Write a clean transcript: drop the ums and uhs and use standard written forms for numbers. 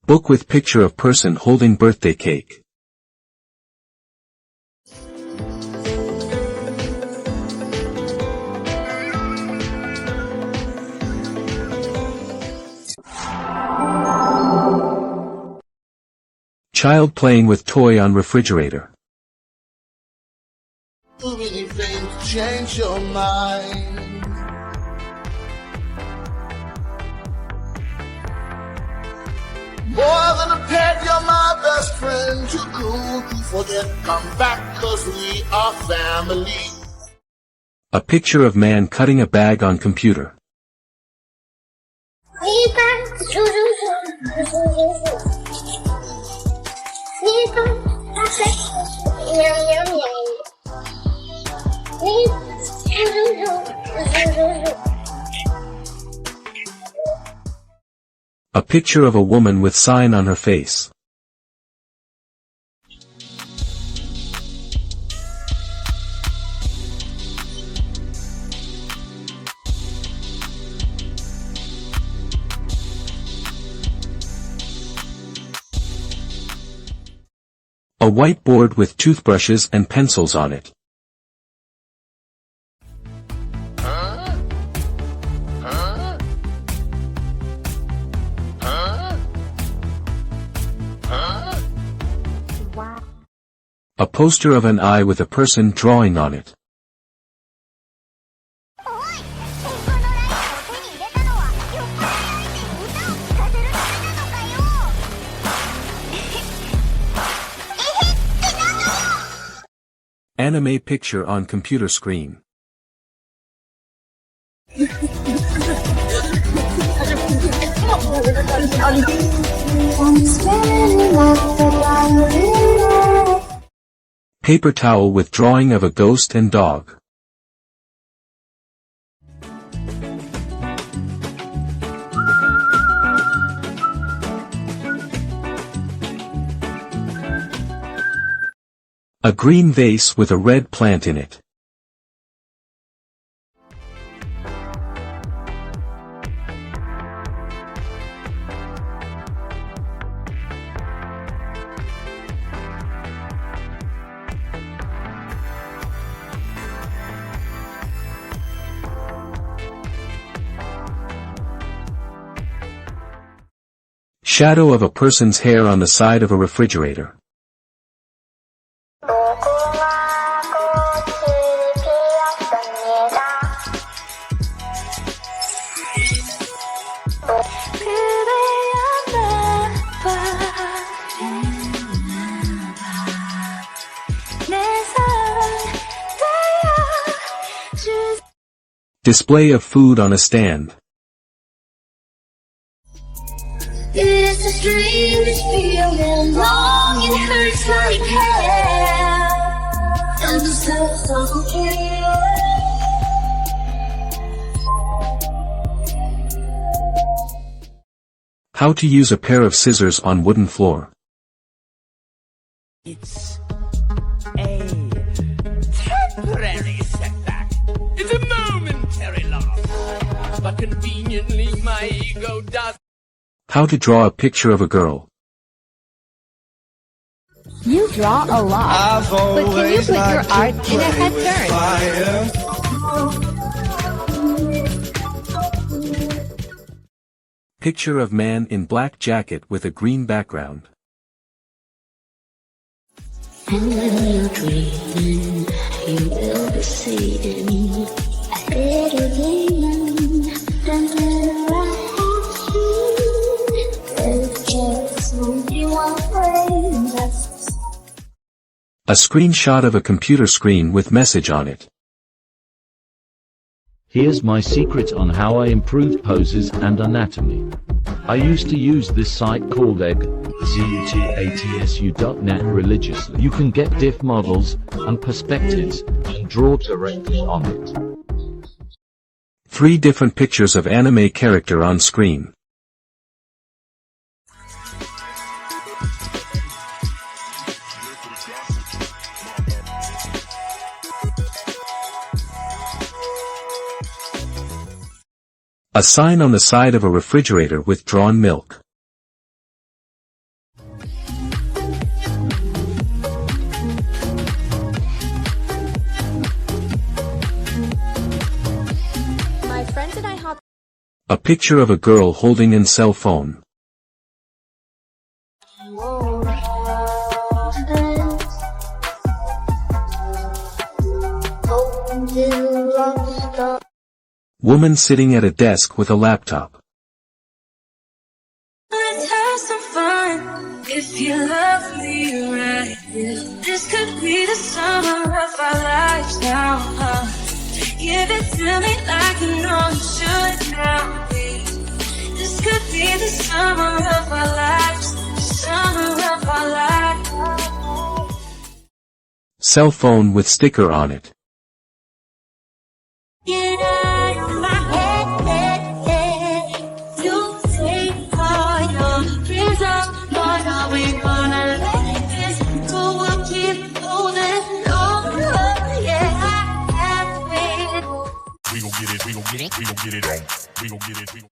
Book with picture of person holding birthday cake. Child playing with toy on refrigerator. Too many things change your mind. More than a pet, you're my best friend. Too cool to forget. Come back, 'cause we are family. A picture of man cutting a bag on computer. A picture of a woman with sign on her face. A whiteboard with toothbrushes and pencils on it. A poster of an eye with a person drawing on it. Anime picture on computer screen. Paper towel with drawing of a ghost and dog. A green vase with a red plant in it. Shadow of a person's hair on the side of a refrigerator. Display of food on a stand. It's a strange feeling, long it hurts like hell, and the sense doesn't care. How to use a pair of scissors on wooden floor. It's a temporary setback. It's a momentary loss, but conveniently my ego does. How to draw a picture of a girl. You draw a lot, but can you put your art in a head turn? Picture of man in black jacket with a green background. And when you're dreaming, you will be seeing a better vision than the right. A screenshot of a computer screen with message on it. Here's my secret on how I improved poses and anatomy. I used to use this site called egg.com/zutatsu.net religiously. You can get diff models and perspectives and draw directly on it. 3 different pictures of anime character on screen. A sign on the side of a refrigerator with drawn milk. A picture of a girl holding an cell phone. Woman sitting at a desk with a laptop. Let's have some fun. If you love me right here, this could be the summer of our lives now. Give it to me like you know you should now, babe. This could be the summer of our lives, the summer of our lives. Cell phone with sticker on it. Get out of my head. You take all your dreams up, but are we gonna let this go? We'll keep holding on, yeah. We gon' get it, we gon' get it, we gon' get it on. We gon' get it, we gon'